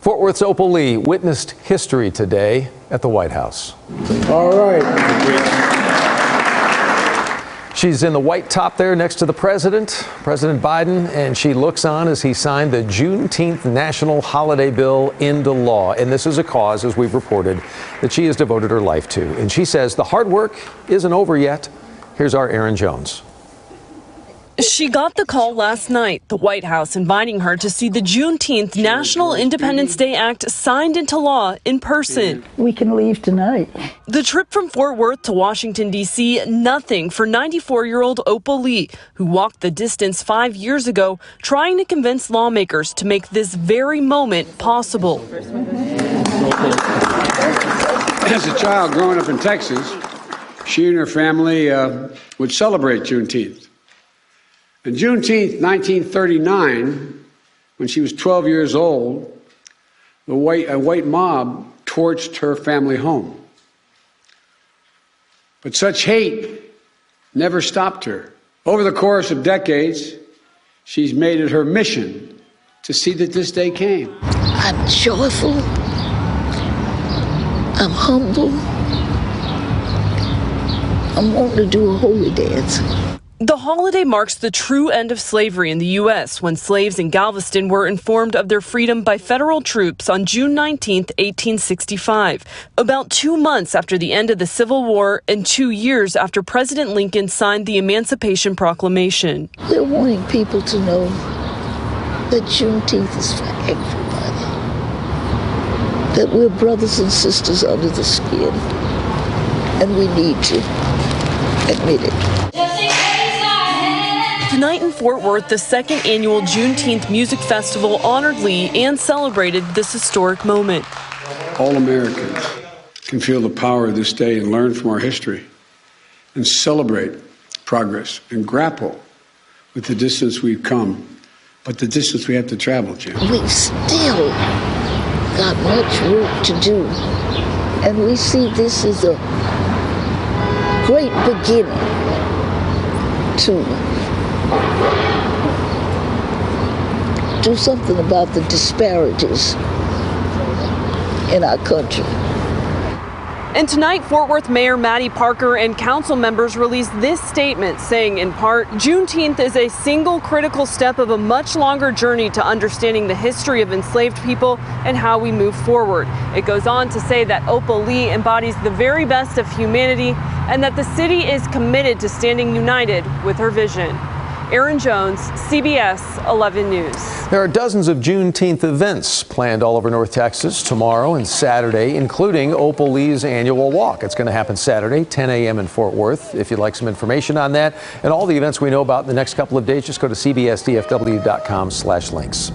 Fort Worth's Opal Lee witnessed history today at the White House. All right. She's in the white top there next to the President Biden, and she looks on as he signed the Juneteenth national holiday bill into law. And this is a cause, as we've reported, that she has devoted her life to. And she says the hard work isn't over yet. Here's our Erin Jones. She got the call last night, the White House inviting her to see the Juneteenth National Independence Day Act signed into law in person. We can leave tonight. The trip from Fort Worth to Washington, D.C., nothing for 94-year-old Opal Lee, who walked the distance 5 years ago, trying to convince lawmakers to make this very moment possible. As a child growing up in Texas, she and her family would celebrate Juneteenth. On Juneteenth, 1939, when she was 12 years old, a white mob torched her family home. But such hate never stopped her. Over the course of decades, she's made it her mission to see that this day came. I'm joyful. I'm humble. I'm wanting to do a holy dance. The holiday marks the true end of slavery in the U.S. when slaves in Galveston were informed of their freedom by federal troops on June 19, 1865, about 2 months after the end of the Civil War and 2 years after President Lincoln signed the Emancipation Proclamation. We're wanting people to know that Juneteenth is for everybody, that we're brothers and sisters under the skin, and we need to admit it. Tonight in Fort Worth, the second annual Juneteenth Music Festival honored Lee and celebrated this historic moment. All Americans can feel the power of this day and learn from our history and celebrate progress and grapple with the distance we've come, but the distance we have to travel, Jim. We've still got much work to do, and we see this as a great beginning to do something about the disparities in our country. And tonight, Fort Worth Mayor Maddie Parker and council members released this statement saying, in part, Juneteenth is a single critical step of a much longer journey to understanding the history of enslaved people and how we move forward. It goes on to say that Opal Lee embodies the very best of humanity and that the city is committed to standing united with her vision. Erin Jones, CBS 11 News. There are dozens of Juneteenth events planned all over North Texas tomorrow and Saturday, including Opal Lee's annual walk. It's going to happen Saturday, 10 a.m. in Fort Worth. If you'd like some information on that and all the events we know about in the next couple of days, just go to cbsdfw.com/links.